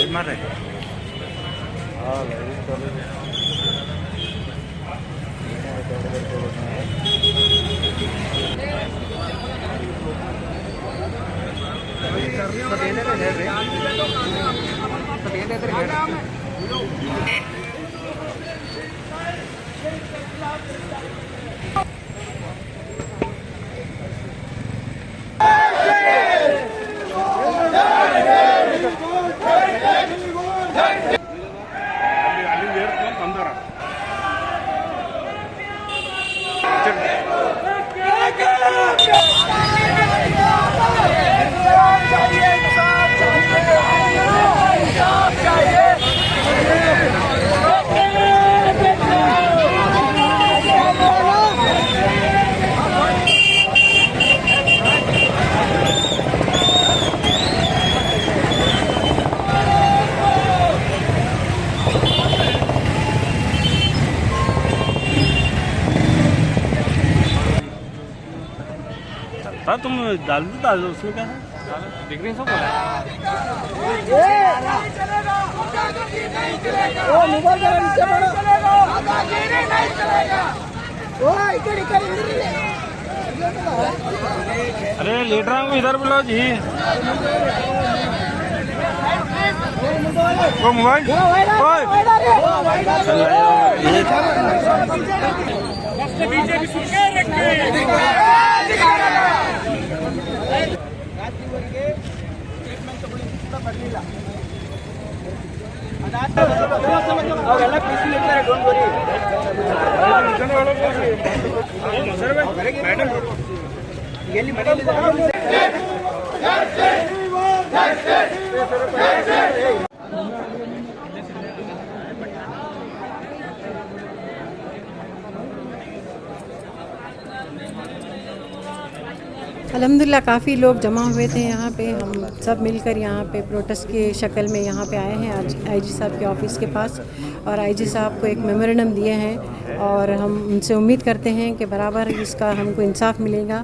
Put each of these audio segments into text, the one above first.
मार रहे तुम डाल दो उसमें क्या है दिख रही सब अरे लेट रहा हूँ इधर बुलाओ जी वो मोबाइल अल्हम्दुलिल्लाह काफ़ी लोग जमा हुए थे यहाँ पे। हम सब मिलकर यहाँ पे प्रोटेस्ट की शक्ल में यहाँ पे आए हैं आज आईजी साहब के ऑफ़िस के पास और आईजी साहब को एक मेमोरेंडम दिए हैं और हम उनसे उम्मीद करते हैं कि बराबर इसका हमको इंसाफ मिलेगा।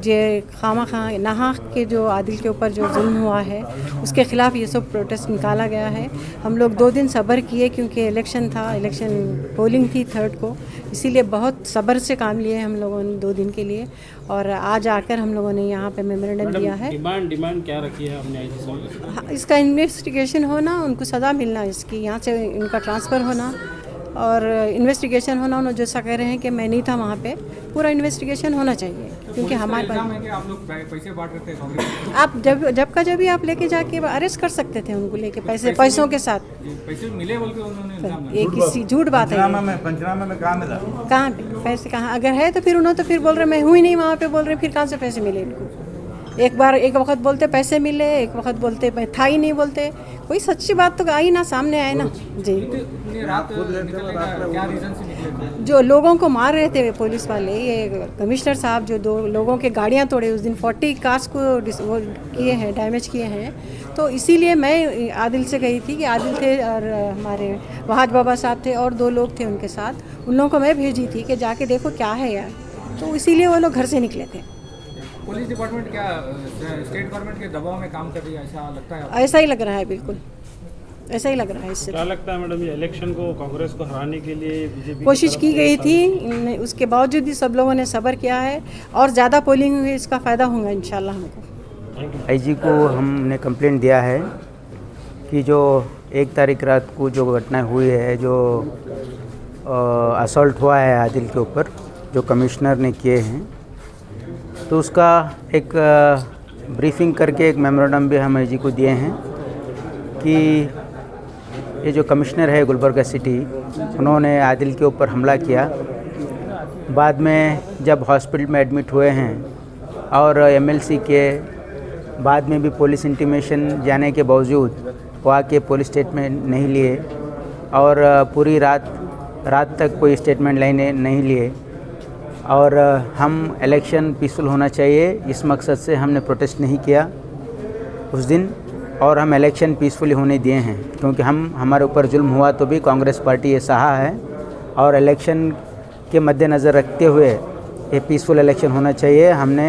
जे खामा खा नहा के जो आदिल के ऊपर जो जुल्म हुआ है उसके ख़िलाफ़ ये सब प्रोटेस्ट निकाला गया है। हम लोग 2 दिन सब्र किए क्योंकि इलेक्शन था, इलेक्शन पोलिंग थी 3rd को, इसीलिए बहुत सब्र से काम लिए हम लोगों ने 2 दिन के लिए और आज आकर हम लोगों ने यहाँ पे मेमोरेंडम दिया है। डिमांड क्या रखी है हमने आईजी साहब? इसका इन्वेस्टिगेशन होना, उनको सज़ा मिलना, इसकी यहाँ से इनका ट्रांसफ़र होना और इन्वेस्टिगेशन होना। उन्होंने जैसा कह रहे हैं कि मैं नहीं था वहाँ पे, पूरा इन्वेस्टिगेशन होना चाहिए क्योंकि हमारे पास आप लोग पैसे बांट रहे थे कांग्रेस, आप जब भी आप लेके जाके अरेस्ट कर सकते थे उनको लेके पैसों के साथ। पैसे मिले बोल के उन्होंने ये किसी झूठ बात है। पंचनामा में कहाँ मिला? कहाँ पे पैसे कहाँ? अगर है तो फिर उन्होंने तो फिर बोल रहे मैं हुई नहीं वहाँ पे, बोल रहे फिर कहाँ से पैसे मिले इनको? एक वक्त बोलते पैसे मिले, एक वक्त बोलते मैं था ही नहीं बोलते। कोई सच्ची बात तो आई ना, सामने आए ना जी। रात क्या रीजन से निकले? जो लोगों को मार रहे थे पुलिस वाले, ये कमिश्नर साहब जो 2 लोगों के गाड़ियाँ तोड़े उस दिन 40 कार्स को वो किए हैं, डैमेज किए हैं। तो इसीलिए मैं आदिल से गई थी कि आदिल थे और हमारे वहाज बाबा साहब थे और 2 लोग थे उनके साथ, उन लोगों को मैं भेजी थी कि जाके देखो क्या है यार। तो इसीलिए वो लोग घर से निकले थे। पुलिस डिपार्टमेंट क्या स्टेट गवर्नमेंट के दबाव में काम कर रही है, ऐसा लगता है? ऐसा ही लग रहा है, बिल्कुल ऐसा ही लग रहा है। इससे क्या लगता है मैडम, ये इलेक्शन को कांग्रेस को हराने के लिए बीजेपी कोशिश की गई थी, उसके बावजूद भी सब लोगों ने सब्र किया है और ज़्यादा पोलिंग हुई, इसका फ़ायदा होगा इंशाल्लाह हमको। आईजी को हमने कंप्लेंट दिया है कि जो 1 तारीख रात को जो घटना हुई है, जो असॉल्ट हुआ है आदिल के ऊपर, जो कमिश्नर ने किए हैं, तो उसका एक ब्रीफिंग करके एक मेमोरेंडम भी हम आईजी को दिए हैं कि ये जो कमिश्नर है गुलबर्गा सिटी, उन्होंने आदिल के ऊपर हमला किया। बाद में जब हॉस्पिटल में एडमिट हुए हैं और एमएलसी के बाद में भी पुलिस इंटीमेशन जाने के बावजूद वहाँ के पुलिस स्टेटमेंट नहीं लिए और पूरी रात तक कोई स्टेटमेंट लेने नहीं लिए और हम इलेक्शन पीसफुल होना चाहिए इस मकसद से हमने प्रोटेस्ट नहीं किया उस दिन। और हम इलेक्शन पीसफुली होने दिए हैं, क्योंकि हमारे ऊपर जुल्म हुआ तो भी कांग्रेस पार्टी ये सहा है और इलेक्शन के मद्देनज़र रखते हुए ये पीसफुल इलेक्शन होना चाहिए। हमने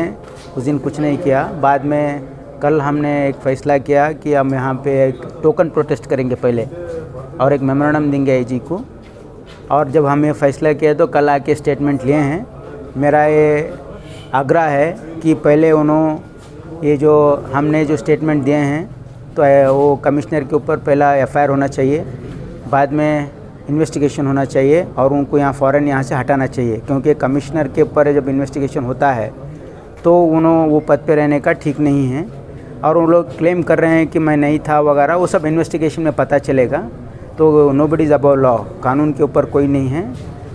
उस दिन कुछ नहीं किया। बाद में कल हमने एक फ़ैसला किया कि हम यहाँ पे एक टोकन प्रोटेस्ट करेंगे पहले और एक मेमोरेंडम देंगे आईजी को। और जब हम ये फ़ैसला किया तो कल आके स्टेटमेंट लिए हैं। मेरा ये आग्रह है कि पहले उन्होंने ये जो हमने जो स्टेटमेंट दिए हैं तो वो कमिश्नर के ऊपर पहला एफआईआर होना चाहिए, बाद में इन्वेस्टिगेशन होना चाहिए और उनको यहाँ फ़ौरन यहाँ से हटाना चाहिए, क्योंकि कमिश्नर के ऊपर जब इन्वेस्टिगेशन होता है तो वो पद पे रहने का ठीक नहीं है। और वो लोग क्लेम कर रहे हैं कि मैं नहीं था वगैरह, वो सब इन्वेस्टिगेशन में पता चलेगा। तो नोबडी इज़ अबव लॉ, कानून के ऊपर कोई नहीं है।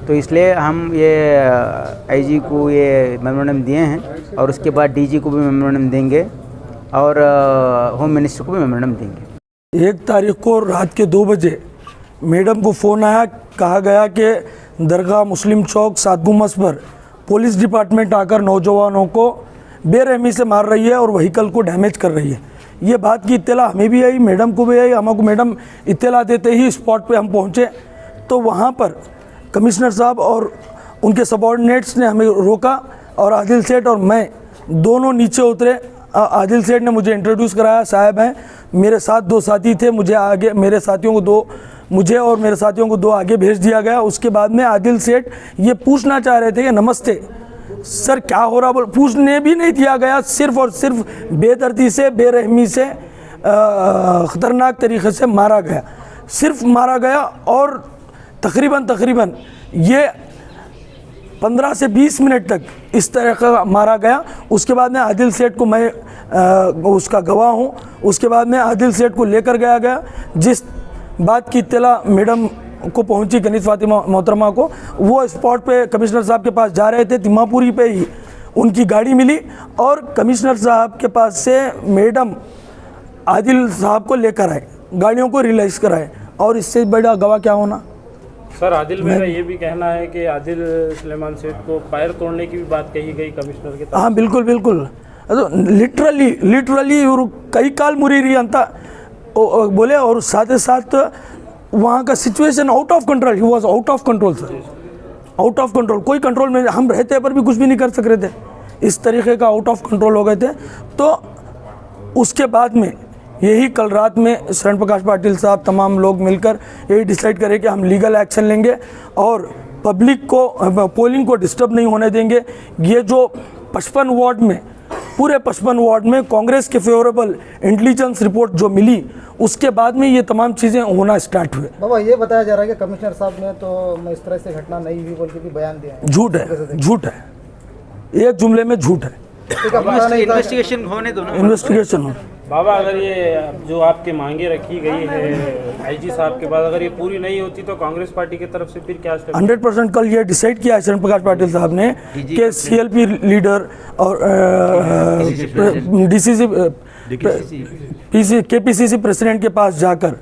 तो इसलिए हम ये आईजी को ये मेमोरेंडम दिए हैं और उसके बाद डीजी को भी मेमोरेंडम देंगे और होम मिनिस्टर को भी मेमोरेंडम देंगे। 1 तारीख को रात के 2 बजे मैडम को फ़ोन आया, कहा गया कि दरगाह मुस्लिम चौक 7 गुम्बद पर पुलिस डिपार्टमेंट आकर नौजवानों को बेरहमी से मार रही है और व्हीकल को डैमेज कर रही है। ये बात की इत्तला हमें भी आई, मैडम को भी आई। हमको मैडम इत्तला देते ही स्पॉट पे हम पहुँचे तो वहाँ पर कमिश्नर साहब और उनके सबॉर्डिनेट्स ने हमें रोका और आदिल सेठ और मैं दोनों नीचे उतरे। आदिल सेठ ने मुझे इंट्रोड्यूस कराया, साहब हैं। मेरे साथ 2 साथी थे, मुझे और मेरे साथियों को 2 आगे भेज दिया गया। उसके बाद में आदिल सेठ ये पूछना चाह रहे थे कि नमस्ते सर क्या हो रहा, पूछने भी नहीं दिया गया। सिर्फ और सिर्फ बेदर्दी से, बेरहमी से, ख़तरनाक तरीक़े से मारा गया, सिर्फ मारा गया। और तकरीबन ये 15 से 20 मिनट तक इस तरह का मारा गया। उसके बाद में आदिल सेठ को मैं उसका गवाह हूँ। उसके बाद में आदिल सेठ को लेकर गया। जिस बात की इत्तला मैडम को पहुंची, कनीज़ फातिमा मोहतरमा को, वो स्पॉट पे कमिश्नर साहब के पास जा रहे थे। तिम्मापुरी पे ही उनकी गाड़ी मिली और कमिश्नर साहब के पास से मैडम आदिल साहब को लेकर आए, गाड़ियों को रिलाइज कराए। और इससे बड़ा गवाह क्या होना। सर आदिल मेरा ये भी कहना है कि आदिल सुलेमान सेठ को पैर तोड़ने की भी बात कही गई कमिश्नर के। हाँ बिल्कुल लिटरली इವರು ಕೈ ಕಾಲು ಮುರಿರಿ ಅಂತ बोले। और साथ ही साथ वहाँ का situation out of control, he was out of control sir, out of control. कोई कंट्रोल में हम रहते पर भी कुछ भी नहीं कर सक रहे थे, इस तरीके का आउट ऑफ कंट्रोल हो गए थे। तो उसके बाद में यही कल रात में शरण प्रकाश पाटिल साहब तमाम लोग मिलकर यही डिसाइड करें कि हम लीगल एक्शन लेंगे और पब्लिक को पोलिंग को डिस्टर्ब नहीं होने देंगे। ये जो 55 वार्ड में, पूरे 55 वार्ड में कांग्रेस के फेवरेबल इंटेलिजेंस रिपोर्ट जो मिली, उसके बाद में ये तमाम चीज़ें होना स्टार्ट हुए। बाबा ये बताया जा रहा है कि कमिश्नर साहब ने तो इस तरह से घटना नहीं हुई बोल के भी बयान दिया है। झूठ है, एक जुमले में झूठ है। इन्वेस्टिगेशन होने दो ना, इन्वेस्टिगेशन हो। बाबा अगर ये जो आपकी मांगे रखी गई है आईजी साहब के बाद, अगर ये पूरी नहीं होती तो कांग्रेस पार्टी की तरफ से फिर क्या स्टेप? 100% कल ये डिसाइड किया है शरण प्रकाश पाटिल साहब ने कि CLP लीडर और KPCC प्रेसिडेंट के पास जाकर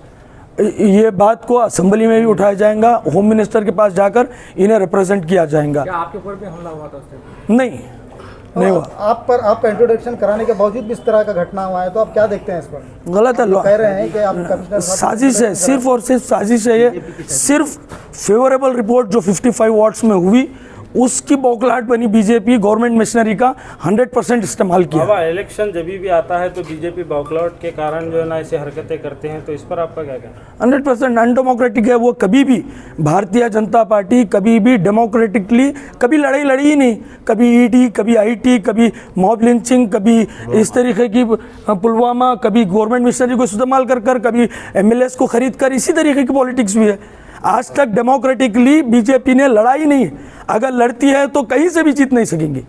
ये बात को असेंबली में भी उठाया जाएगा, होम मिनिस्टर के पास जाकर इन्हें रिप्रेजेंट किया जाएगा। क्या आपके ऊपर भी हमला हुआ था उस टाइम? नहीं हुआ। आपका इंट्रोडक्शन कराने के बावजूद भी इस तरह का घटना हुआ है, तो आप क्या देखते हैं इस पर? गलत है, कह रहे हैं कि आप कमिश्नर साजिश है, सिर्फ और सिर्फ साजिश है। ये सिर्फ फेवरेबल रिपोर्ट जो 55 वार्ड्स में हुई, उसकी बौखलाहट बनी बीजेपी गवर्नमेंट मशीनरी का 100% इस्तेमाल किया। बाबा इलेक्शन जब भी आता है तो बीजेपी बौखलाहट के कारण जो है ना ऐसे हरकतें करते हैं, तो इस पर आपका क्या कहना? 100% अनडेमोक्रेटिक है। वो कभी भी भारतीय जनता पार्टी कभी भी डेमोक्रेटिकली कभी लड़ाई लड़ी ही नहीं। कभी ईडी, कभी IT, कभी मॉब लिंचिंग, कभी इस तरीके की पुलवामा, कभी गवर्नमेंट मशीनरी को इस्तेमाल कर कभी MLAs को खरीद कर, इसी तरीके की पॉलिटिक्स भी है। आज तक डेमोक्रेटिकली बीजेपी ने लड़ाई नहीं है। अगर लड़ती है तो कहीं से भी जीत नहीं सकेंगी।